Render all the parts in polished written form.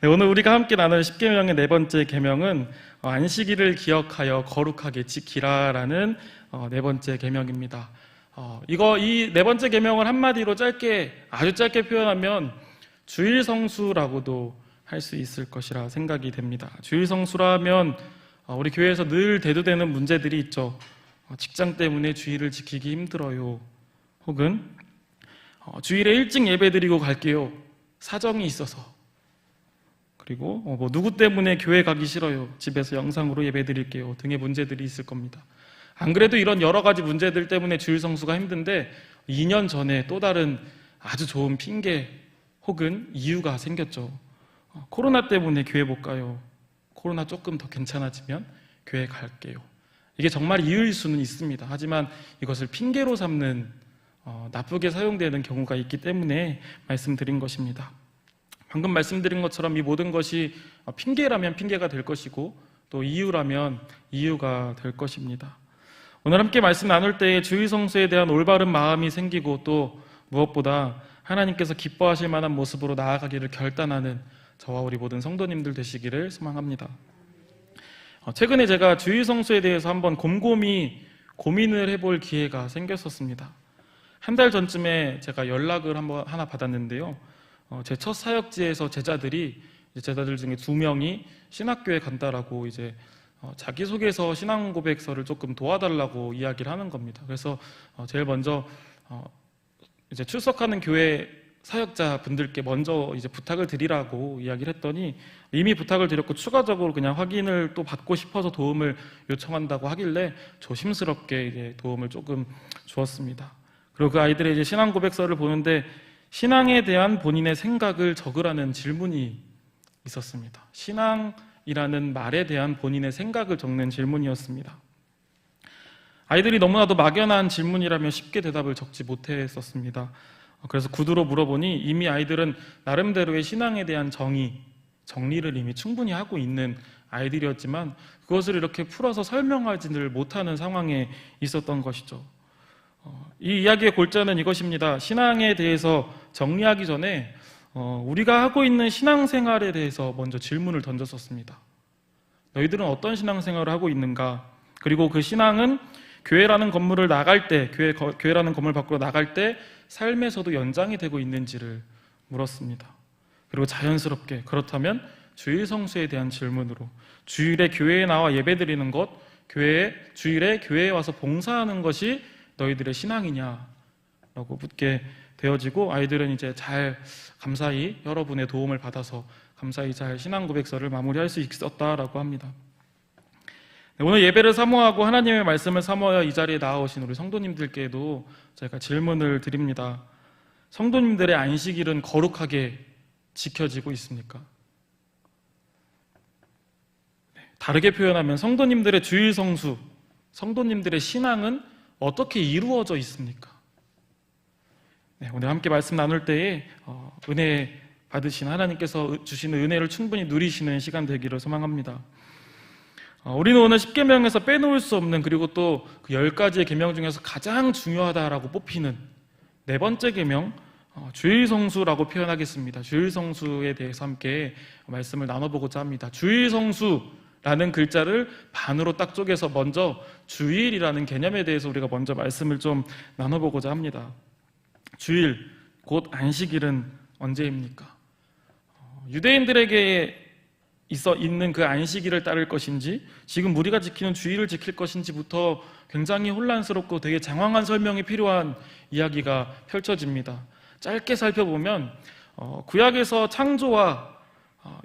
네, 오늘 우리가 함께 나눌 십계명의 네 번째 계명은 안식일을 기억하여 거룩하게 지키라라는 네 번째 계명입니다. 이 네 번째 계명을 한마디로 아주 짧게 표현하면 주일 성수라고도 할 수 있을 것이라 생각이 됩니다. 주일 성수라면 우리 교회에서 늘 대두되는 문제들이 있죠. 직장 때문에 주일을 지키기 힘들어요. 혹은 주일에 일찍 예배드리고 갈게요. 사정이 있어서. 그리고 누구 때문에 교회 가기 싫어요. 집에서 영상으로 예배드릴게요. 등의 문제들이 있을 겁니다. 안 그래도 이런 여러 가지 문제들 때문에 주일 성수가 힘든데 2년 전에 또 다른 아주 좋은 핑계 혹은 이유가 생겼죠. 코로나 때문에 교회 못 가요. 코로나 조금 더 괜찮아지면 교회 갈게요. 이게 정말 이유일 수는 있습니다. 하지만 이것을 핑계로 삼는 나쁘게 사용되는 경우가 있기 때문에 말씀드린 것입니다. 방금 말씀드린 것처럼 이 모든 것이 핑계라면 핑계가 될 것이고 또 이유라면 이유가 될 것입니다. 오늘 함께 말씀 나눌 때에 주일 성수에 대한 올바른 마음이 생기고 또 무엇보다 하나님께서 기뻐하실 만한 모습으로 나아가기를 결단하는 저와 우리 모든 성도님들 되시기를 소망합니다. 최근에 제가 주일 성수에 대해서 한번 곰곰이 고민을 해볼 기회가 생겼었습니다. 한 달 전쯤에 제가 연락을 하나 받았는데요. 제 첫 사역지에서 제자들 중에 2명이 신학교에 간다라고 자기소개서 신앙 고백서를 조금 도와달라고 이야기를 하는 겁니다. 그래서 제일 먼저 출석하는 교회 사역자 분들께 먼저 부탁을 드리라고 이야기를 했더니 이미 부탁을 드렸고 추가적으로 그냥 확인을 또 받고 싶어서 도움을 요청한다고 하길래 조심스럽게 도움을 조금 주었습니다. 그리고 그 아이들의 신앙 고백서를 보는데 신앙에 대한 본인의 생각을 적으라는 질문이 있었습니다. 신앙이라는 말에 대한 본인의 생각을 적는 질문이었습니다. 아이들이 너무나도 막연한 질문이라면 쉽게 대답을 적지 못했었습니다. 그래서 구두로 물어보니 이미 아이들은 나름대로의 신앙에 대한 정리를 이미 충분히 하고 있는 아이들이었지만 그것을 이렇게 풀어서 설명하지를 못하는 상황에 있었던 것이죠. 이 이야기의 골자는 이것입니다. 신앙에 대해서 정리하기 전에 우리가 하고 있는 신앙생활에 대해서 먼저 질문을 던졌었습니다. 너희들은 어떤 신앙생활을 하고 있는가? 그리고 그 신앙은 교회라는 건물을 나갈 때, 교회라는 건물 밖으로 나갈 때 삶에서도 연장이 되고 있는지를 물었습니다. 그리고 자연스럽게 그렇다면 주일 성수에 대한 질문으로 주일에 교회에 나와 예배드리는 것, 주일에 교회에 와서 봉사하는 것이 너희들의 신앙이냐라고 묻게 되어지고 아이들은 감사히 여러분의 도움을 받아서 감사히 잘 신앙 고백서를 마무리할 수 있었다라고 합니다. 오늘 예배를 사모하고 하나님의 말씀을 사모하여 이 자리에 나아오신 우리 성도님들께도 제가 질문을 드립니다. 성도님들의 안식일은 거룩하게 지켜지고 있습니까? 다르게 표현하면 성도님들의 주일 성수, 성도님들의 신앙은 어떻게 이루어져 있습니까? 오늘 함께 말씀 나눌 때에 은혜 받으신 하나님께서 주시는 은혜를 충분히 누리시는 시간 되기를 소망합니다. 우리는 오늘 십계명에서 빼놓을 수 없는 그리고 또 그 10가지의 계명 중에서 가장 중요하다라고 뽑히는 네 번째 계명 주일 성수라고 표현하겠습니다. 주일 성수에 대해서 함께 말씀을 나눠보고자 합니다. 주일 성수라는 글자를 반으로 딱 쪼개서 먼저 주일이라는 개념에 대해서 우리가 먼저 말씀을 좀 나눠보고자 합니다. 주일, 곧 안식일은 언제입니까? 유대인들에게 있는 그 안식일을 따를 것인지 지금 우리가 지키는 주일을 지킬 것인지부터 굉장히 혼란스럽고 되게 장황한 설명이 필요한 이야기가 펼쳐집니다. 짧게 살펴보면 구약에서 창조와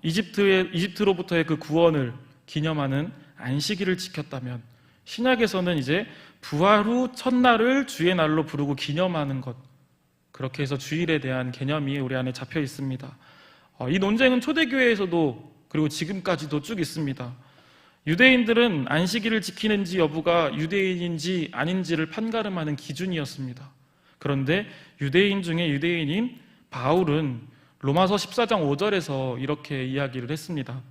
이집트로부터의 그 구원을 기념하는 안식일을 지켰다면 신약에서는 부활 후 첫날을 주의 날로 부르고 기념하는 것, 그렇게 해서 주일에 대한 개념이 우리 안에 잡혀 있습니다. 이 논쟁은 초대교회에서도 그리고 지금까지도 쭉 있습니다. 유대인들은 안식일을 지키는지 여부가 유대인인지 아닌지를 판가름하는 기준이었습니다. 그런데 유대인 중에 유대인인 바울은 로마서 14장 5절에서 이렇게 이야기를 했습니다.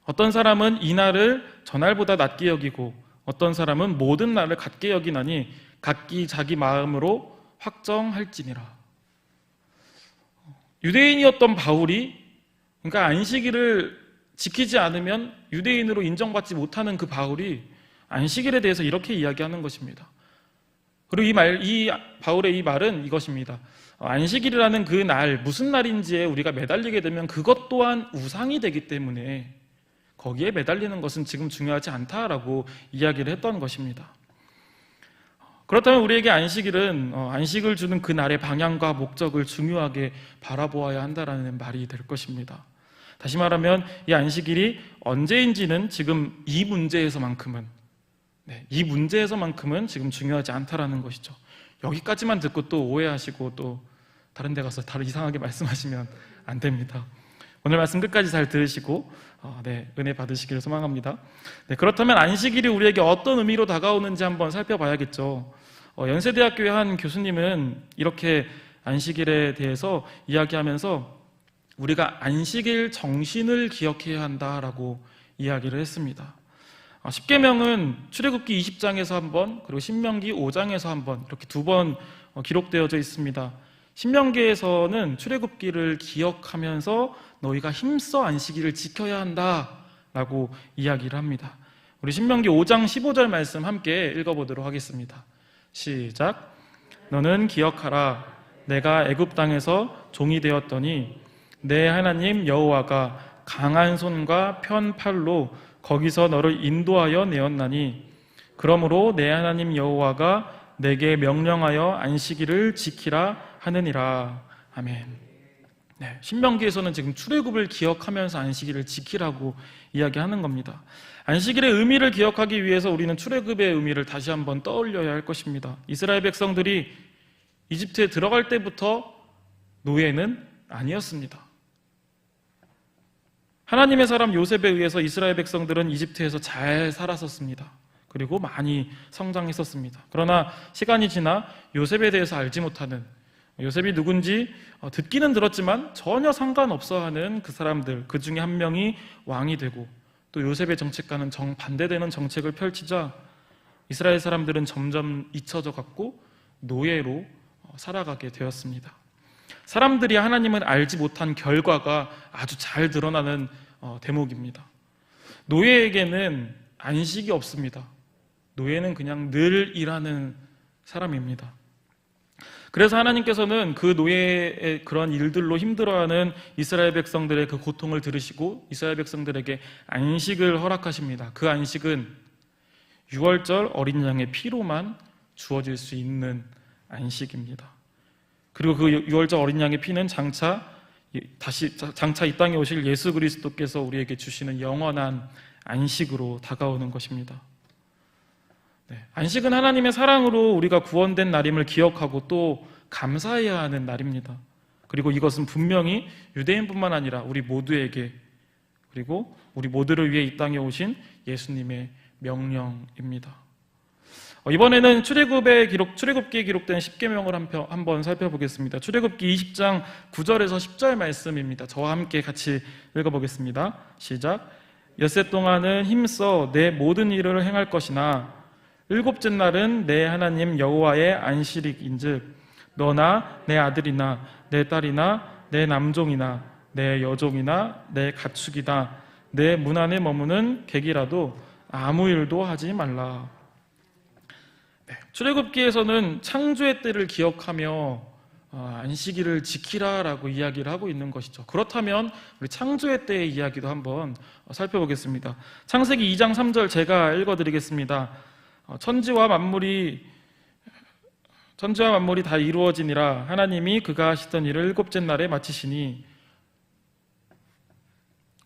어떤 사람은 이 날을 전날보다 낮게 여기고 어떤 사람은 모든 날을 같게 여기나니 각기 자기 마음으로 확정할지니라. 유대인이었던 바울이 그러니까 안식일을 지키지 않으면 유대인으로 인정받지 못하는 그 바울이 안식일에 대해서 이렇게 이야기하는 것입니다. 그리고 이 바울의 이 말은 이것입니다. 안식일이라는 그 날, 무슨 날인지에 우리가 매달리게 되면 그것 또한 우상이 되기 때문에 거기에 매달리는 것은 지금 중요하지 않다라고 이야기를 했던 것입니다. 그렇다면 우리에게 안식일은 안식을 주는 그 날의 방향과 목적을 중요하게 바라보아야 한다라는 말이 될 것입니다. 다시 말하면 이 안식일이 언제인지는 지금 이 문제에서만큼은 지금 중요하지 않다라는 것이죠. 여기까지만 듣고 또 오해하시고 또 다른 데 가서 다른 이상하게 말씀하시면 안 됩니다. 오늘 말씀 끝까지 잘 들으시고 은혜 받으시기를 소망합니다. 그렇다면 안식일이 우리에게 어떤 의미로 다가오는지 한번 살펴봐야겠죠. 연세대학교의 한 교수님은 이렇게 안식일에 대해서 이야기하면서 우리가 안식일 정신을 기억해야 한다라고 이야기를 했습니다. 십계명은 출애굽기 20장에서 한 번, 그리고 신명기 5장에서 한 번, 이렇게 두 번 기록되어져 있습니다. 신명기에서는 출애굽기를 기억하면서 너희가 힘써 안식일을 지켜야 한다라고 이야기를 합니다. 우리 신명기 5장 15절 말씀 함께 읽어보도록 하겠습니다. 시작. 너는 기억하라. 내가 애굽 땅에서 종이 되었더니 내 하나님 여호와가 강한 손과 편 팔로 거기서 너를 인도하여 내었나니 그러므로 내 하나님 여호와가 내게 명령하여 안식일을 지키라 하느니라. 아멘. 신명기에서는 지금 출애굽을 기억하면서 안식일을 지키라고 이야기하는 겁니다. 안식일의 의미를 기억하기 위해서 우리는 출애굽의 의미를 다시 한번 떠올려야 할 것입니다. 이스라엘 백성들이 이집트에 들어갈 때부터 노예는 아니었습니다. 하나님의 사람 요셉에 의해서 이스라엘 백성들은 이집트에서 잘 살았었습니다. 그리고 많이 성장했었습니다. 그러나 시간이 지나 요셉에 대해서 알지 못하는, 요셉이 누군지 듣기는 들었지만 전혀 상관없어하는 그 사람들, 그 중에 한 명이 왕이 되고 또 요셉의 정책과는 정반대되는 정책을 펼치자 이스라엘 사람들은 점점 잊혀져 갔고 노예로 살아가게 되었습니다. 사람들이 하나님을 알지 못한 결과가 아주 잘 드러나는 대목입니다. 노예에게는 안식이 없습니다. 노예는 그냥 늘 일하는 사람입니다. 그래서 하나님께서는 그 노예의 그런 일들로 힘들어하는 이스라엘 백성들의 그 고통을 들으시고 이스라엘 백성들에게 안식을 허락하십니다. 그 안식은 6월절 어린 양의 피로만 주어질 수 있는 안식입니다. 그리고 그 6월절 어린 양의 피는 장차 이 땅에 오실 예수 그리스도께서 우리에게 주시는 영원한 안식으로 다가오는 것입니다. 안식은 하나님의 사랑으로 우리가 구원된 날임을 기억하고 또 감사해야 하는 날입니다. 그리고 이것은 분명히 유대인뿐만 아니라 우리 모두에게, 그리고 우리 모두를 위해 이 땅에 오신 예수님의 명령입니다. 이번에는 출애굽기에 기록된 십계명을 한번 살펴보겠습니다. 출애굽기 20장 9절에서 10절 말씀입니다. 저와 함께 같이 읽어보겠습니다. 시작. 엿새 동안은 힘써 내 모든 일을 행할 것이나 일곱째 날은 내 하나님 여호와의 안식일인즉 너나 내 아들이나 내 딸이나 내 남종이나 내 여종이나 내 가축이나 내 문 안에 머무는 객이라도 아무 일도 하지 말라. 출애굽기에서는 창조의 때를 기억하며 안식일을 지키라라고 이야기를 하고 있는 것이죠. 그렇다면 우리 창조의 때의 이야기도 한번 살펴보겠습니다. 창세기 2장 3절 제가 읽어드리겠습니다. 천지와 만물이 다 이루어지니라. 하나님이 그가 하시던 일을 일곱째 날에 마치시니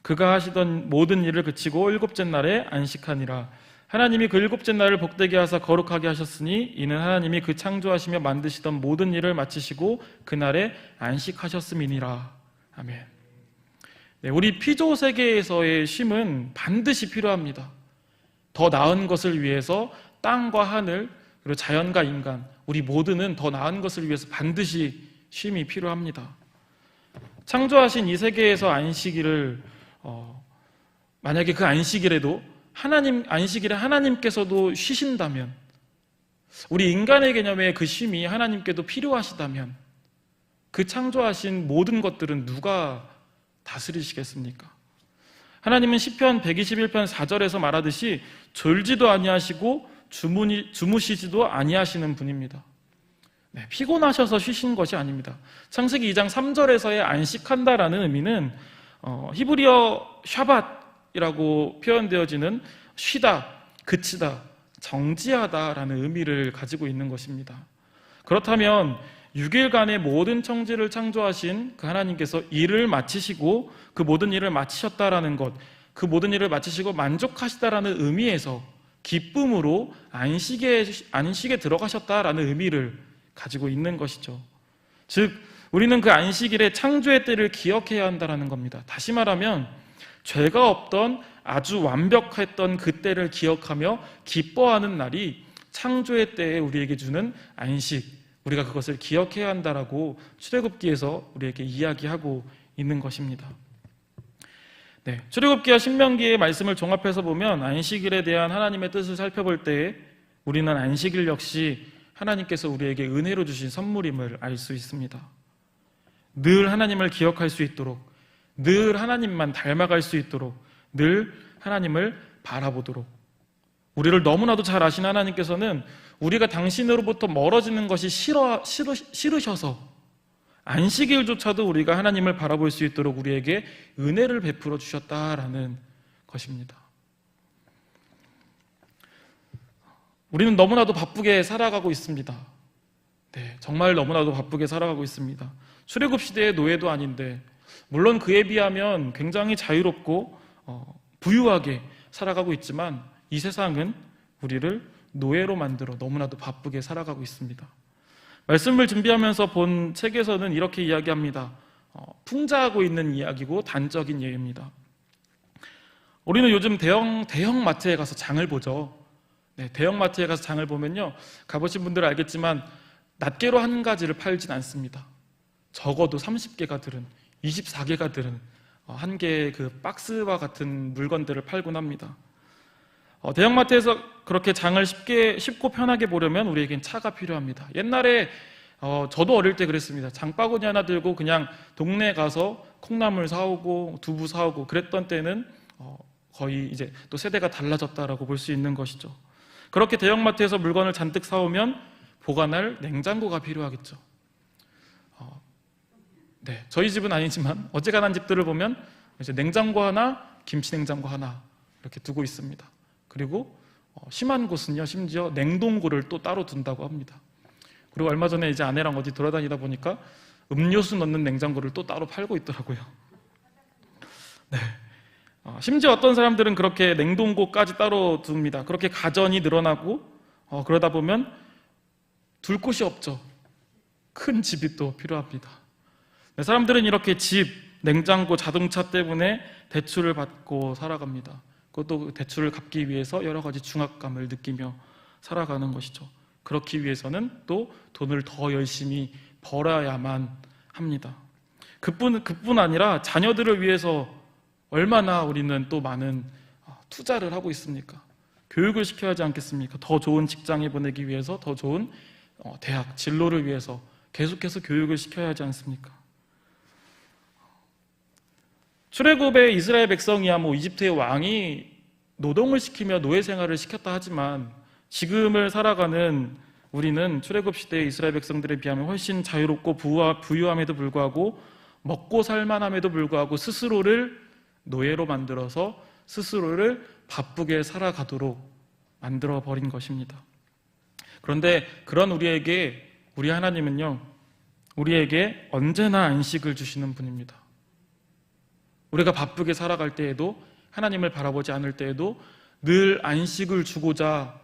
그가 하시던 모든 일을 그치고 일곱째 날에 안식하니라. 하나님이 그 일곱째 날을 복되게 하사 거룩하게 하셨으니 이는 하나님이 그 창조하시며 만드시던 모든 일을 마치시고 그날에 안식하셨음이니라. 아멘. 우리 피조 세계에서의 쉼은 반드시 필요합니다. 더 나은 것을 위해서 땅과 하늘, 그리고 자연과 인간, 우리 모두는 더 나은 것을 위해서 반드시 쉼이 필요합니다. 창조하신 이 세계에서 안식일을 만약에 그 안식일에도 안식일에 하나님께서도 쉬신다면, 우리 인간의 개념의 그 쉼이 하나님께도 필요하시다면 그 창조하신 모든 것들은 누가 다스리시겠습니까? 하나님은 시편 121편 4절에서 말하듯이 졸지도 아니하시고 주무시지도 아니하시는 분입니다. 네, 피곤하셔서 쉬신 것이 아닙니다. 창세기 2장 3절에서의 안식한다라는 의미는 히브리어 샤밧이라고 표현되어지는 쉬다, 그치다, 정지하다라는 의미를 가지고 있는 것입니다. 그렇다면 6일간의 모든 청지를 창조하신 그 하나님께서 일을 마치시고 그 모든 일을 마치셨다라는 것, 그 모든 일을 마치시고 만족하시다라는 의미에서 기쁨으로 안식에 들어가셨다라는 의미를 가지고 있는 것이죠. 즉 우리는 그 안식일의 창조의 때를 기억해야 한다는 겁니다. 다시 말하면 죄가 없던 아주 완벽했던 그 때를 기억하며 기뻐하는 날이 창조의 때에 우리에게 주는 안식, 우리가 그것을 기억해야 한다라고 출애굽기에서 우리에게 이야기하고 있는 것입니다. 네, 출애굽기와 신명기의 말씀을 종합해서 보면 안식일에 대한 하나님의 뜻을 살펴볼 때 우리는 안식일 역시 하나님께서 우리에게 은혜로 주신 선물임을 알 수 있습니다. 늘 하나님을 기억할 수 있도록, 늘 하나님만 닮아갈 수 있도록, 늘 하나님을 바라보도록, 우리를 너무나도 잘 아신 하나님께서는 우리가 당신으로부터 멀어지는 것이 싫으셔서 안식일조차도 우리가 하나님을 바라볼 수 있도록 우리에게 은혜를 베풀어 주셨다라는 것입니다. 우리는 너무나도 바쁘게 살아가고 있습니다. 네, 정말 너무나도 바쁘게 살아가고 있습니다. 출애굽 시대의 노예도 아닌데, 물론 그에 비하면 굉장히 자유롭고 부유하게 살아가고 있지만 이 세상은 우리를 노예로 만들어 너무나도 바쁘게 살아가고 있습니다. 말씀을 준비하면서 본 책에서는 이렇게 이야기합니다. 풍자하고 있는 이야기고 단적인 예입니다. 우리는 요즘 대형 마트에 가서 장을 보죠. 네, 대형 마트에 가서 장을 보면요, 가보신 분들은 알겠지만 낱개로 한 가지를 팔진 않습니다. 적어도 30개가 들은, 24개가 들은 한 개의 그 박스와 같은 물건들을 팔곤 합니다. 대형마트에서 그렇게 장을 쉽고 편하게 보려면 우리에겐 차가 필요합니다. 옛날에 저도 어릴 때 그랬습니다. 장바구니 하나 들고 그냥 동네 가서 콩나물 사오고 두부 사오고 그랬던 때는 거의 이제 또 세대가 달라졌다라고 볼 수 있는 것이죠. 그렇게 대형마트에서 물건을 잔뜩 사오면 보관할 냉장고가 필요하겠죠. 네, 저희 집은 아니지만 어지간한 집들을 보면 이제 냉장고 하나, 김치 냉장고 하나 이렇게 두고 있습니다. 그리고 심한 곳은요, 심지어 냉동고를 또 따로 둔다고 합니다. 그리고 얼마 전에 이제 아내랑 어디 돌아다니다 보니까 음료수 넣는 냉장고를 또 따로 팔고 있더라고요. 네. 심지어 어떤 사람들은 그렇게 냉동고까지 따로 둡니다. 그렇게 가전이 늘어나고 그러다 보면 둘 곳이 없죠. 큰 집이 또 필요합니다. 네, 사람들은 이렇게 집, 냉장고, 자동차 때문에 대출을 받고 살아갑니다. 그것도 대출을 갚기 위해서 여러 가지 중압감을 느끼며 살아가는 것이죠. 그렇기 위해서는 또 돈을 더 열심히 벌어야만 합니다. 그뿐 아니라 자녀들을 위해서 얼마나 우리는 또 많은 투자를 하고 있습니까? 교육을 시켜야 하지 않겠습니까? 더 좋은 직장에 보내기 위해서, 더 좋은 대학, 진로를 위해서 계속해서 교육을 시켜야 하지 않습니까? 출애굽의 이스라엘 백성이야 이집트의 왕이 노동을 시키며 노예 생활을 시켰다 하지만 지금을 살아가는 우리는 출애굽 시대의 이스라엘 백성들에 비하면 훨씬 자유롭고 부유함에도 불구하고 먹고 살만함에도 불구하고 스스로를 노예로 만들어서 스스로를 바쁘게 살아가도록 만들어버린 것입니다. 그런데 그런 우리 하나님은요, 우리에게 언제나 안식을 주시는 분입니다. 우리가 바쁘게 살아갈 때에도, 하나님을 바라보지 않을 때에도 늘 안식을 주고자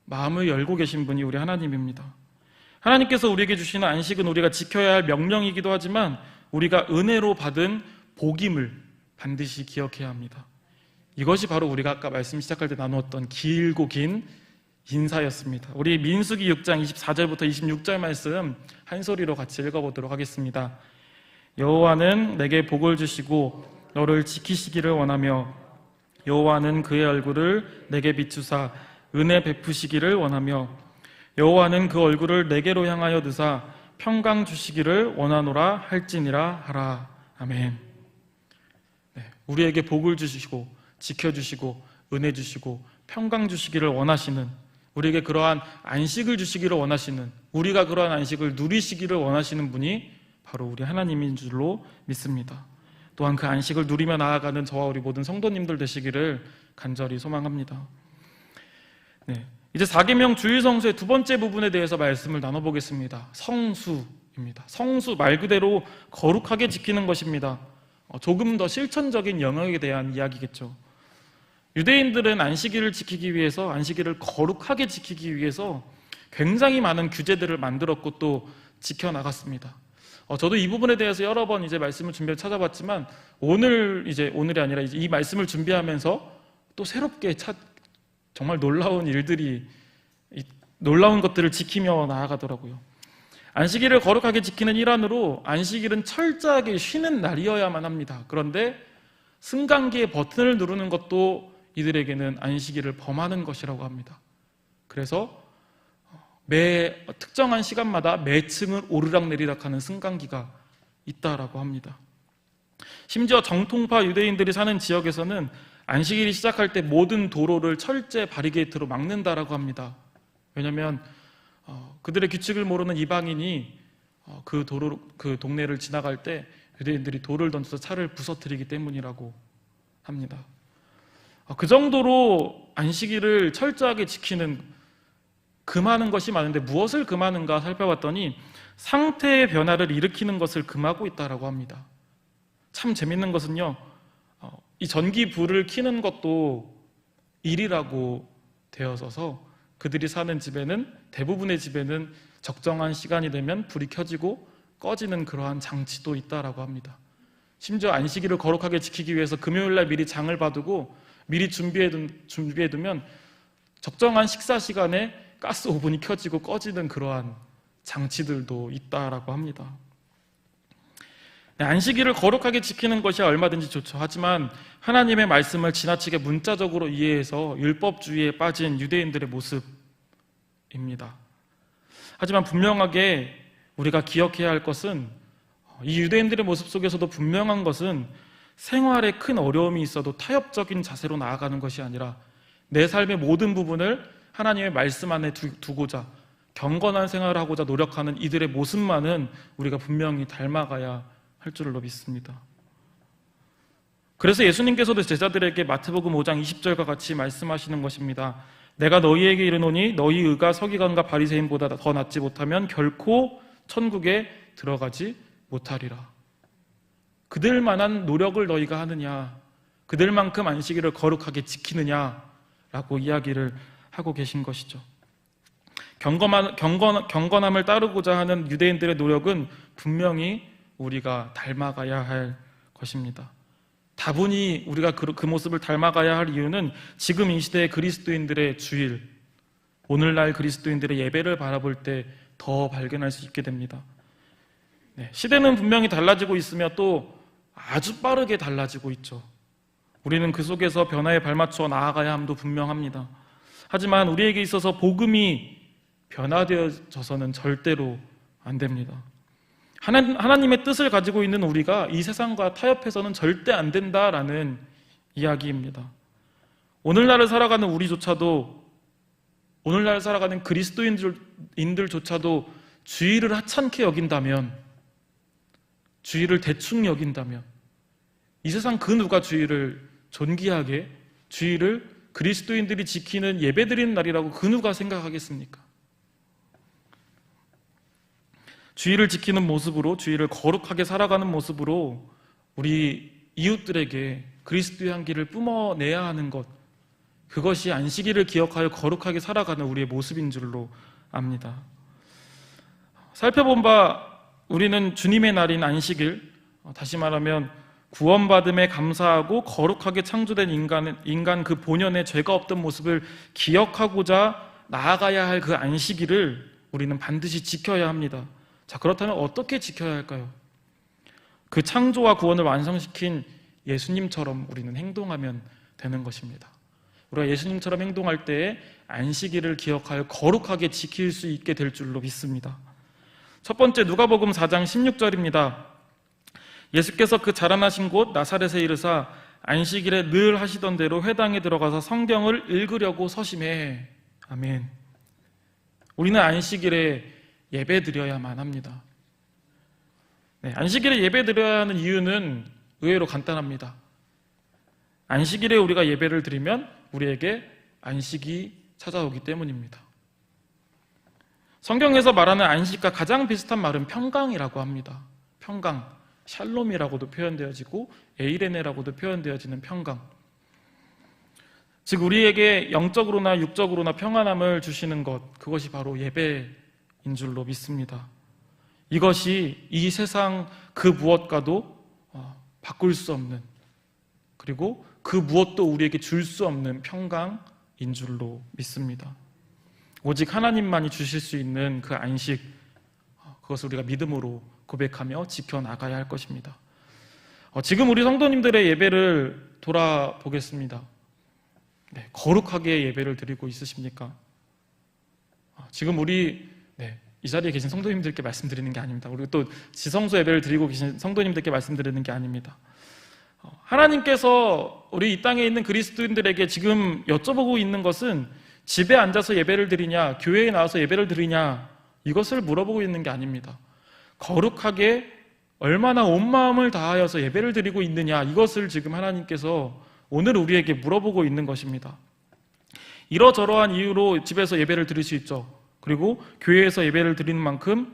마음을 열고 계신 분이 우리 하나님입니다. 하나님께서 우리에게 주시는 안식은 우리가 지켜야 할 명령이기도 하지만 우리가 은혜로 받은 복임을 반드시 기억해야 합니다. 이것이 바로 우리가 아까 말씀 시작할 때 나누었던 길고 긴 인사였습니다. 우리 민수기 6장 24절부터 26절 말씀 한 소리로 같이 읽어보도록 하겠습니다. 여호와는 내게 복을 주시고 너를 지키시기를 원하며 여호와는 그의 얼굴을 내게 비추사 은혜 베푸시기를 원하며 여호와는 그 얼굴을 내게로 향하여 드사 평강 주시기를 원하노라 할지니라 하라. 아멘. 우리에게 복을 주시고 지켜주시고 은혜 주시고 평강 주시기를 원하시는, 우리에게 그러한 안식을 주시기를 원하시는, 우리가 그러한 안식을 누리시기를 원하시는 분이 바로 우리 하나님인 줄로 믿습니다. 또한 그 안식을 누리며 나아가는 저와 우리 모든 성도님들 되시기를 간절히 소망합니다. 네, 이제 4계명 주일성수의 두 번째 부분에 대해서 말씀을 나눠보겠습니다. 성수입니다. 성수 말 그대로 거룩하게 지키는 것입니다. 조금 더 실천적인 영역에 대한 이야기겠죠. 유대인들은 안식일을 지키기 위해서, 안식일을 거룩하게 지키기 위해서 굉장히 많은 규제들을 만들었고 또 지켜나갔습니다. 저도 이 부분에 대해서 여러 번 이제 말씀을 준비해 찾아봤지만 오늘이 아니라 이제 이 말씀을 준비하면서 또 새롭게 정말 놀라운 일들이, 놀라운 것들을 지키며 나아가더라고요. 안식일을 거룩하게 지키는 일환으로 안식일은 철저하게 쉬는 날이어야만 합니다. 그런데 승강기의 버튼을 누르는 것도 이들에게는 안식일을 범하는 것이라고 합니다. 그래서 매 특정한 시간마다 매 층을 오르락내리락하는 승강기가 있다라고 합니다. 심지어 정통파 유대인들이 사는 지역에서는 안식일이 시작할 때 모든 도로를 철제 바리게이트로 막는다라고 합니다. 왜냐하면 그들의 규칙을 모르는 이방인이 그 동네를 지나갈 때 유대인들이 돌을 던져서 차를 부서뜨리기 때문이라고 합니다. 그 정도로 안식일을 철저하게 지키는, 금하는 것이 많은데 무엇을 금하는가 살펴봤더니 상태의 변화를 일으키는 것을 금하고 있다라고 합니다. 참 재밌는 것은요, 이 전기 불을 켜는 것도 일이라고 되어서서 그들이 사는 집에는, 대부분의 집에는 적정한 시간이 되면 불이 켜지고 꺼지는 그러한 장치도 있다라고 합니다. 심지어 안식일을 거룩하게 지키기 위해서 금요일날 미리 장을 봐두고 미리 준비해두면 적정한 식사 시간에 가스 오븐이 켜지고 꺼지는 그러한 장치들도 있다라고 합니다. 네, 안식일을 거룩하게 지키는 것이 얼마든지 좋죠. 하지만 하나님의 말씀을 지나치게 문자적으로 이해해서 율법주의에 빠진 유대인들의 모습입니다. 하지만 분명하게 우리가 기억해야 할 것은, 이 유대인들의 모습 속에서도 분명한 것은 생활에 큰 어려움이 있어도 타협적인 자세로 나아가는 것이 아니라 내 삶의 모든 부분을 하나님의 말씀 안에 두고자 경건한 생활을 하고자 노력하는 이들의 모습만은 우리가 분명히 닮아가야 할 줄로 믿습니다. 그래서 예수님께서도 제자들에게 마태복음 5장 20절과 같이 말씀하시는 것입니다. 내가 너희에게 이르노니 너희 의가 서기관과 바리새인보다 더 낫지 못하면 결코 천국에 들어가지 못하리라. 그들만한 노력을 너희가 하느냐, 그들만큼 안식일을 거룩하게 지키느냐라고 이야기를 하고 계신 것이죠. 경건함을 따르고자 하는 유대인들의 노력은 분명히 우리가 닮아가야 할 것입니다. 다분히 우리가 그 모습을 닮아가야 할 이유는 지금 이 시대의 그리스도인들의 주일, 오늘날 그리스도인들의 예배를 바라볼 때 더 발견할 수 있게 됩니다. 네, 시대는 분명히 달라지고 있으며 또 아주 빠르게 달라지고 있죠. 우리는 그 속에서 변화에 발맞춰 나아가야 함도 분명합니다. 하지만 우리에게 있어서 복음이 변화되어져서는 절대로 안 됩니다. 하나님의 뜻을 가지고 있는 우리가 이 세상과 타협해서는 절대 안 된다라는 이야기입니다. 오늘날을 살아가는 우리조차도, 오늘날 살아가는 그리스도인들조차도 주의를 하찮게 여긴다면, 주의를 대충 여긴다면, 이 세상 그 누가 주의를 존귀하게, 주의를 그리스도인들이 지키는 예배드리는 날이라고 그 누가 생각하겠습니까? 주의를 지키는 모습으로, 주의를 거룩하게 살아가는 모습으로 우리 이웃들에게 그리스도의 향기를 뿜어내야 하는 것, 그것이 안식일을 기억하여 거룩하게 살아가는 우리의 모습인 줄로 압니다. 살펴본 바 우리는 주님의 날인 안식일, 다시 말하면 구원받음에 감사하고 거룩하게 창조된 인간 그 본연의 죄가 없던 모습을 기억하고자 나아가야 할 그 안식일을 우리는 반드시 지켜야 합니다. 자, 그렇다면 어떻게 지켜야 할까요? 그 창조와 구원을 완성시킨 예수님처럼 우리는 행동하면 되는 것입니다. 우리가 예수님처럼 행동할 때에 안식일을 기억하여 거룩하게 지킬 수 있게 될 줄로 믿습니다. 첫 번째, 누가복음 4장 16절입니다. 예수께서 그 자라나신 곳 나사렛에 이르사 안식일에 늘 하시던 대로 회당에 들어가서 성경을 읽으려고 서심해. 아멘. 우리는 안식일에 예배 드려야만 합니다. 네, 안식일에 예배 드려야 하는 이유는 의외로 간단합니다. 안식일에 우리가 예배를 드리면 우리에게 안식이 찾아오기 때문입니다. 성경에서 말하는 안식과 가장 비슷한 말은 평강이라고 합니다. 평강, 샬롬이라고도 표현되어지고 에이레네라고도 표현되어지는 평강. 즉 우리에게 영적으로나 육적으로나 평안함을 주시는 것, 그것이 바로 예배인 줄로 믿습니다. 이것이 이 세상 그 무엇과도 바꿀 수 없는, 그리고 그 무엇도 우리에게 줄 수 없는 평강인 줄로 믿습니다. 오직 하나님만이 주실 수 있는 그 안식, 그것을 우리가 믿음으로 고백하며 지켜나가야 할 것입니다. 지금 우리 성도님들의 예배를 돌아보겠습니다. 네, 거룩하게 예배를 드리고 있으십니까? 지금 우리 이 자리에 계신 성도님들께 말씀드리는 게 아닙니다. 그리고 또 지성소 예배를 드리고 계신 성도님들께 말씀드리는 게 아닙니다. 하나님께서 우리 이 땅에 있는 그리스도인들에게 지금 여쭤보고 있는 것은 집에 앉아서 예배를 드리냐, 교회에 나와서 예배를 드리냐, 이것을 물어보고 있는 게 아닙니다. 거룩하게 얼마나 온 마음을 다하여서 예배를 드리고 있느냐, 이것을 지금 하나님께서 오늘 우리에게 물어보고 있는 것입니다. 이러저러한 이유로 집에서 예배를 드릴 수 있죠. 그리고 교회에서 예배를 드리는 만큼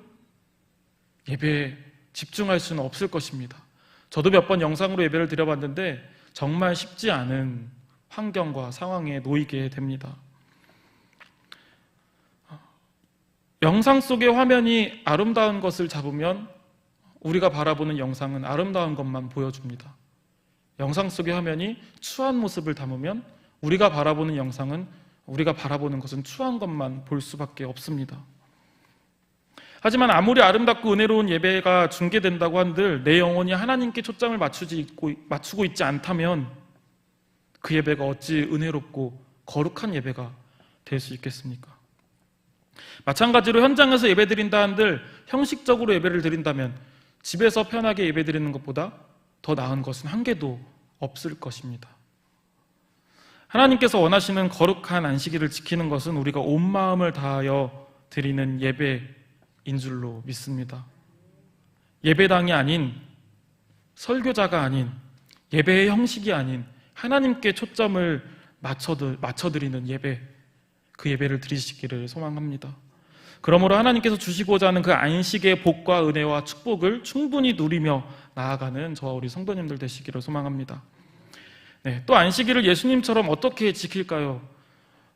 예배에 집중할 수는 없을 것입니다. 저도 몇 번 영상으로 예배를 드려봤는데 정말 쉽지 않은 환경과 상황에 놓이게 됩니다. 영상 속의 화면이 아름다운 것을 잡으면 우리가 바라보는 영상은 아름다운 것만 보여줍니다. 영상 속의 화면이 추한 모습을 담으면 우리가 바라보는 영상은, 우리가 바라보는 것은 추한 것만 볼 수밖에 없습니다. 하지만 아무리 아름답고 은혜로운 예배가 중계된다고 한들 내 영혼이 하나님께 초점을 맞추고 있지 않다면 그 예배가 어찌 은혜롭고 거룩한 예배가 될 수 있겠습니까? 마찬가지로 현장에서 예배 드린다 한들 형식적으로 예배를 드린다면 집에서 편하게 예배 드리는 것보다 더 나은 것은 한 개도 없을 것입니다. 하나님께서 원하시는 거룩한 안식일을 지키는 것은 우리가 온 마음을 다하여 드리는 예배인 줄로 믿습니다. 예배당이 아닌, 설교자가 아닌, 예배의 형식이 아닌 하나님께 초점을 맞춰드리는 예배, 그 예배를 드리시기를 소망합니다. 그러므로 하나님께서 주시고자 하는 그 안식의 복과 은혜와 축복을 충분히 누리며 나아가는 저와 우리 성도님들 되시기를 소망합니다. 네, 또 안식일을 예수님처럼 어떻게 지킬까요?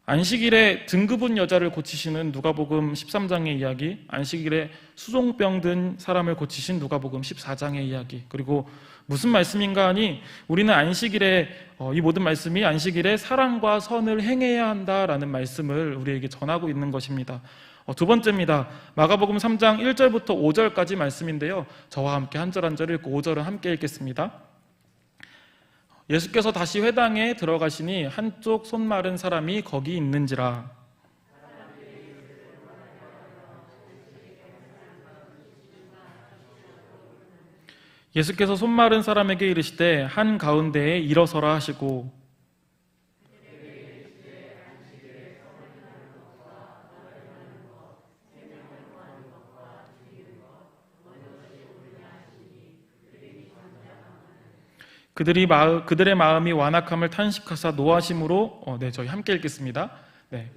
안식일에 등급은 여자를 고치시는 누가복음 13장의 이야기, 안식일에 수종병 든 사람을 고치신 누가복음 14장의 이야기, 그리고 무슨 말씀인가 하니 우리는 안식일에 이 모든 말씀이 안식일에 사랑과 선을 행해야 한다라는 말씀을 우리에게 전하고 있는 것입니다. 두 번째입니다. 마가복음 3장 1절부터 5절까지 말씀인데요, 저와 함께 한 절 한 절 읽고 5절은 함께 읽겠습니다. 예수께서 다시 회당에 들어가시니 한쪽 손 마른 사람이 거기 있는지라. 예수께서 손 마른 사람에게 이르시되 한 가운데에 일어서라 하시고, 그들의 마음이 완악함을 탄식하사 노하심으로, 저희 함께 읽겠습니다.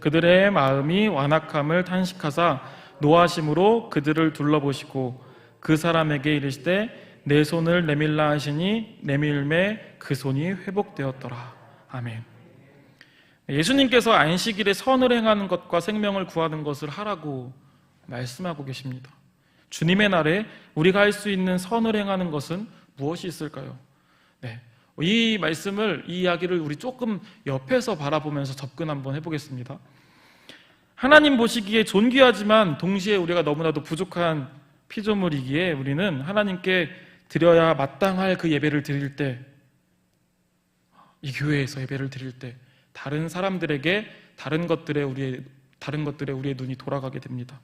그들의 마음이 완악함을 탄식하사 노하심으로 그들을 둘러보시고 그 사람에게 이르시되 내 손을 내밀라 하시니 내밀매 그 손이 회복되었더라. 아멘. 예수님께서 안식일에 선을 행하는 것과 생명을 구하는 것을 하라고 말씀하고 계십니다. 주님의 날에 우리가 할 수 있는 선을 행하는 것은 무엇이 있을까요? 이 말씀을, 이 이야기를 우리 조금 옆에서 바라보면서 접근 한번 해보겠습니다. 하나님 보시기에 존귀하지만 동시에 우리가 너무나도 부족한 피조물이기에 우리는 하나님께 드려야 마땅할 그 예배를 드릴 때, 이 교회에서 예배를 드릴 때 다른 사람들에게 다른 것들에 우리의 눈이 돌아가게 됩니다.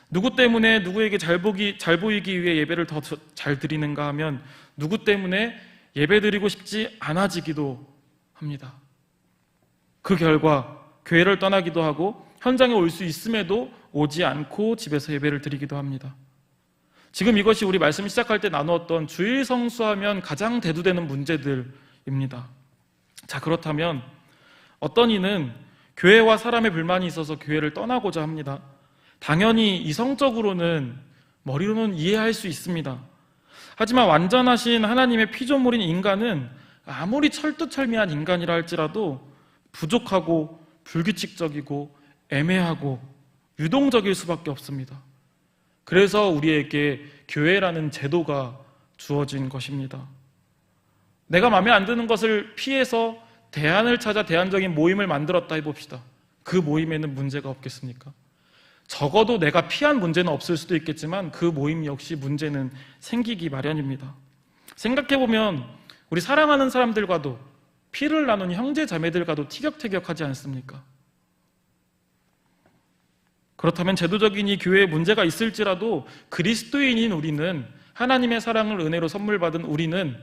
누구 때문에 누구에게 잘 보이기 위해 예배를 더 잘 드리는가 하면 누구 때문에 예배드리고 싶지 않아지기도 합니다. 그 결과 교회를 떠나기도 하고 현장에 올 수 있음에도 오지 않고 집에서 예배를 드리기도 합니다. 지금 이것이 우리 말씀 시작할 때 나누었던 주일 성수하면 가장 대두되는 문제들입니다. 자, 그렇다면 어떤 이는 교회와 사람의 불만이 있어서 교회를 떠나고자 합니다. 당연히 이성적으로는, 머리로는 이해할 수 있습니다. 하지만 완전하신 하나님의 피조물인 인간은 아무리 철두철미한 인간이라 할지라도 부족하고 불규칙적이고 애매하고 유동적일 수밖에 없습니다. 그래서 우리에게 교회라는 제도가 주어진 것입니다. 내가 마음에 안 드는 것을 피해서 대안을 찾아 대안적인 모임을 만들었다 해봅시다. 그 모임에는 문제가 없겠습니까? 적어도 내가 피한 문제는 없을 수도 있겠지만 그 모임 역시 문제는 생기기 마련입니다. 생각해보면 우리 사랑하는 사람들과도, 피를 나눈 형제 자매들과도 티격태격하지 않습니까? 그렇다면 제도적인 이 교회에 문제가 있을지라도 그리스도인인 우리는, 하나님의 사랑을 은혜로 선물 받은 우리는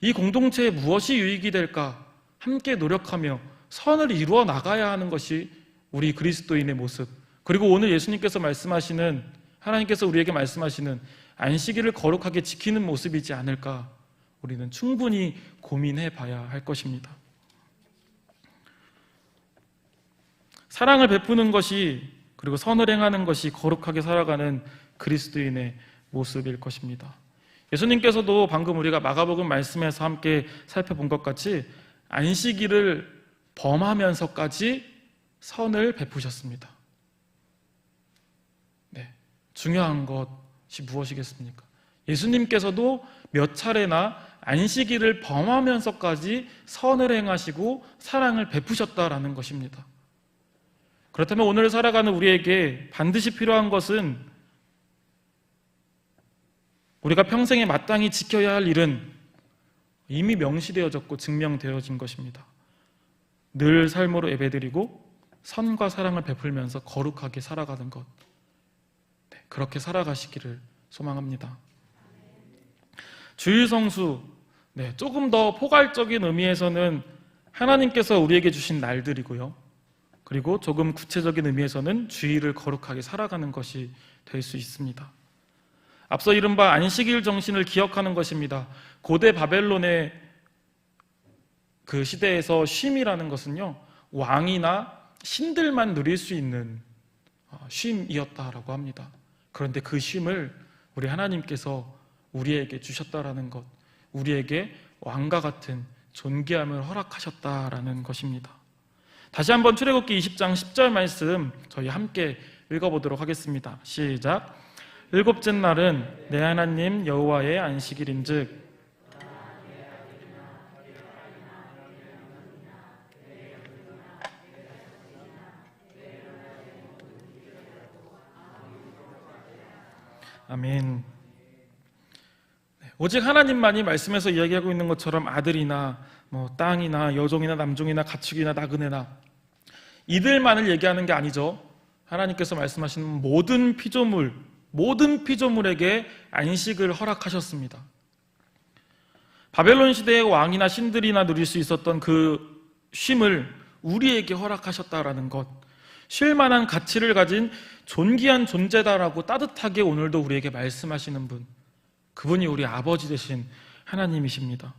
이 공동체에 무엇이 유익이 될까 함께 노력하며 선을 이루어 나가야 하는 것이 우리 그리스도인의 모습, 그리고 오늘 예수님께서 말씀하시는, 하나님께서 우리에게 말씀하시는 안식일을 거룩하게 지키는 모습이지 않을까 우리는 충분히 고민해 봐야 할 것입니다. 사랑을 베푸는 것이, 그리고 선을 행하는 것이 거룩하게 살아가는 그리스도인의 모습일 것입니다. 예수님께서도 방금 우리가 마가복음 말씀에서 함께 살펴본 것 같이 안식일을 범하면서까지 선을 베푸셨습니다. 네, 중요한 것이 무엇이겠습니까? 예수님께서도 몇 차례나 안식일을 범하면서까지 선을 행하시고 사랑을 베푸셨다라는 것입니다. 그렇다면 오늘 살아가는 우리에게 반드시 필요한 것은, 우리가 평생에 마땅히 지켜야 할 일은 이미 명시되어졌고 증명되어진 것입니다. 늘 삶으로 예배드리고 선과 사랑을 베풀면서 거룩하게 살아가는 것, 네, 그렇게 살아가시기를 소망합니다. 주일 성수, 네, 조금 더 포괄적인 의미에서는 하나님께서 우리에게 주신 날들이고요, 그리고 조금 구체적인 의미에서는 주일을 거룩하게 살아가는 것이 될 수 있습니다. 앞서 이른바 안식일 정신을 기억하는 것입니다. 고대 바벨론의 그 시대에서 쉼이라는 것은요, 왕이나 신들만 누릴 수 있는 쉼이었다라고 합니다. 그런데 그 쉼을 우리 하나님께서 우리에게 주셨다라는 것, 우리에게 왕과 같은 존귀함을 허락하셨다라는 것입니다. 다시 한번 출애굽기 20장 10절 말씀 저희 함께 읽어보도록 하겠습니다. 시작. 일곱째 날은 내 하나님 여호와의 안식일인즉 아멘. 오직 하나님만이 말씀에서 이야기하고 있는 것처럼 아들이나 땅이나 여종이나 남종이나 가축이나 나그네나 이들만을 얘기하는 게 아니죠. 하나님께서 말씀하시는 모든 피조물에게 안식을 허락하셨습니다. 바벨론 시대의 왕이나 신들이나 누릴 수 있었던 그 쉼을 우리에게 허락하셨다라는 것, 쉴 만한 가치를 가진 존귀한 존재다라고 따뜻하게 오늘도 우리에게 말씀하시는 분, 그분이 우리 아버지 되신 하나님이십니다.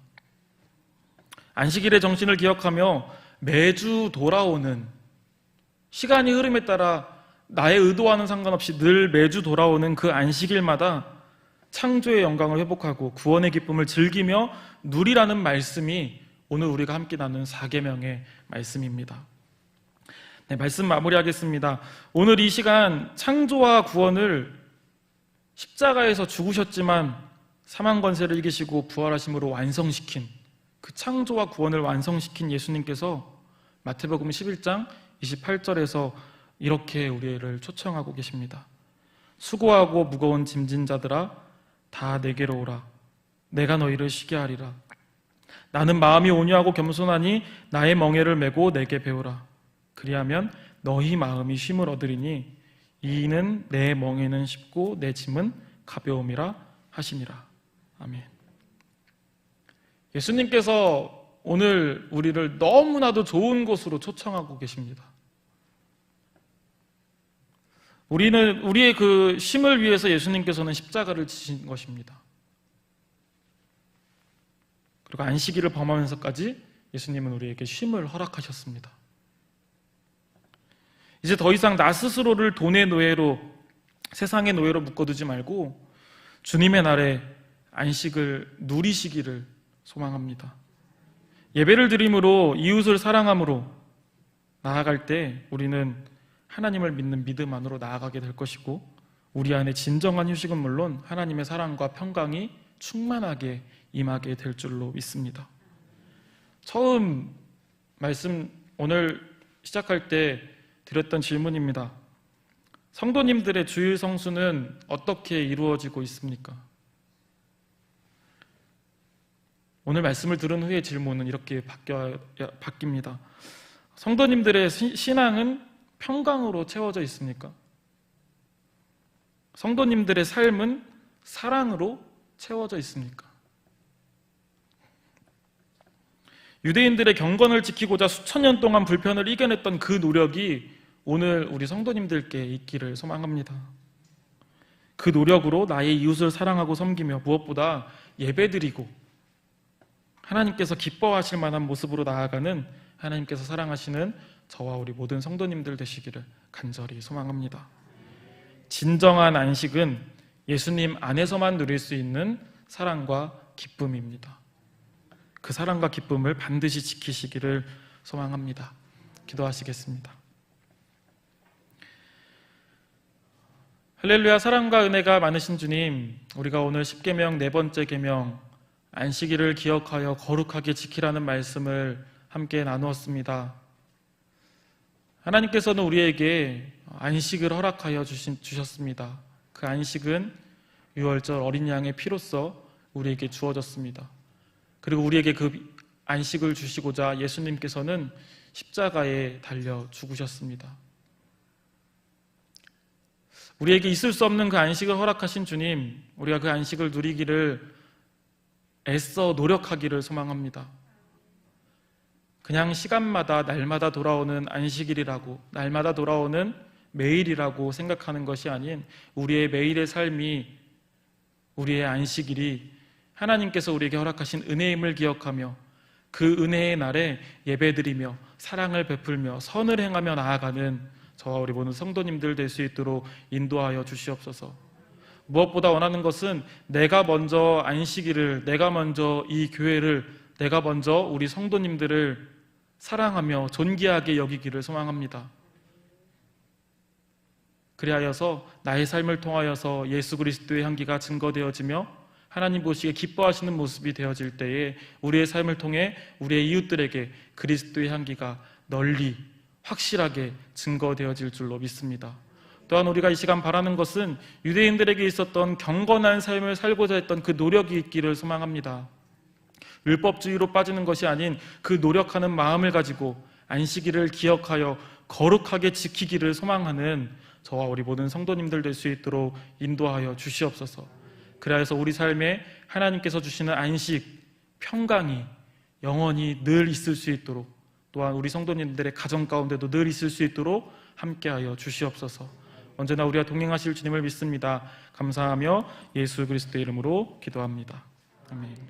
안식일의 정신을 기억하며 매주 돌아오는, 시간이 흐름에 따라 나의 의도와는 상관없이 늘 매주 돌아오는 그 안식일마다 창조의 영광을 회복하고 구원의 기쁨을 즐기며 누리라는 말씀이 오늘 우리가 함께 나눈 4계명의 말씀입니다. 네, 말씀 마무리하겠습니다. 오늘 이 시간 창조와 구원을 십자가에서 죽으셨지만 사망 권세를 이기시고 부활하심으로 완성시킨, 그 창조와 구원을 완성시킨 예수님께서 마태복음 11장 28절에서 이렇게 우리를 초청하고 계십니다. 수고하고 무거운 짐진 자들아 다 내게로 오라. 내가 너희를 쉬게 하리라. 나는 마음이 온유하고 겸손하니 나의 멍에를 메고 내게 배우라. 그리하면 너희 마음이 쉼을 얻으리니 이는 내 멍에는 쉽고 내 짐은 가벼움이라 하시니라. 아멘. 예수님께서 오늘 우리를 너무나도 좋은 곳으로 초청하고 계십니다. 우리의 그 쉼을 위해서 예수님께서는 십자가를 지신 것입니다. 그리고 안식일을 범하면서까지 예수님은 우리에게 쉼을 허락하셨습니다. 이제 더 이상 나 스스로를 돈의 노예로, 세상의 노예로 묶어두지 말고 주님의 날에 안식을 누리시기를 소망합니다. 예배를 드림으로, 이웃을 사랑함으로 나아갈 때 우리는 하나님을 믿는 믿음 안으로 나아가게 될 것이고, 우리 안에 진정한 휴식은 물론 하나님의 사랑과 평강이 충만하게 임하게 될 줄로 믿습니다. 처음 말씀 오늘 시작할 때 드렸던 질문입니다. 성도님들의 주일 성수는 어떻게 이루어지고 있습니까? 오늘 말씀을 들은 후에 질문은 이렇게 바뀝니다. 성도님들의 신앙은 평강으로 채워져 있습니까? 성도님들의 삶은 사랑으로 채워져 있습니까? 유대인들의 경건을 지키고자 수천 년 동안 불편을 이겨냈던 그 노력이 오늘 우리 성도님들께 있기를 소망합니다. 그 노력으로 나의 이웃을 사랑하고 섬기며 무엇보다 예배드리고 하나님께서 기뻐하실 만한 모습으로 나아가는, 하나님께서 사랑하시는 저와 우리 모든 성도님들 되시기를 간절히 소망합니다. 진정한 안식은 예수님 안에서만 누릴 수 있는 사랑과 기쁨입니다. 그 사랑과 기쁨을 반드시 지키시기를 소망합니다. 기도하시겠습니다. 할렐루야. 사랑과 은혜가 많으신 주님, 우리가 오늘 십계명 네 번째 계명 안식일을 기억하여 거룩하게 지키라는 말씀을 함께 나누었습니다. 하나님께서는 우리에게 안식을 허락하여 주셨습니다. 그 안식은 유월절 어린 양의 피로써 우리에게 주어졌습니다. 그리고 우리에게 그 안식을 주시고자 예수님께서는 십자가에 달려 죽으셨습니다. 우리에게 있을 수 없는 그 안식을 허락하신 주님, 우리가 그 안식을 누리기를 애써 노력하기를 소망합니다. 그냥 시간마다 날마다 돌아오는 안식일이라고, 날마다 돌아오는 매일이라고 생각하는 것이 아닌 우리의 매일의 삶이, 우리의 안식일이 하나님께서 우리에게 허락하신 은혜임을 기억하며 그 은혜의 날에 예배드리며 사랑을 베풀며 선을 행하며 나아가는 저와 우리 모든 성도님들 될 수 있도록 인도하여 주시옵소서. 무엇보다 원하는 것은 내가 먼저 안식일을, 내가 먼저 이 교회를, 내가 먼저 우리 성도님들을 사랑하며 존귀하게 여기기를 소망합니다. 그리하여서 나의 삶을 통하여서 예수 그리스도의 향기가 증거되어지며 하나님 보시기에 기뻐하시는 모습이 되어질 때에 우리의 삶을 통해 우리의 이웃들에게 그리스도의 향기가 널리 확실하게 증거되어질 줄로 믿습니다. 또한 우리가 이 시간 바라는 것은 유대인들에게 있었던 경건한 삶을 살고자 했던 그 노력이 있기를 소망합니다. 율법주의로 빠지는 것이 아닌 그 노력하는 마음을 가지고 안식일을 기억하여 거룩하게 지키기를 소망하는 저와 우리 모든 성도님들 될 수 있도록 인도하여 주시옵소서. 그래서 우리 삶에 하나님께서 주시는 안식, 평강이 영원히 늘 있을 수 있도록, 또한 우리 성도님들의 가정 가운데도 늘 있을 수 있도록 함께하여 주시옵소서. 언제나 우리와 동행하실 주님을 믿습니다. 감사하며 예수 그리스도의 이름으로 기도합니다. 아멘.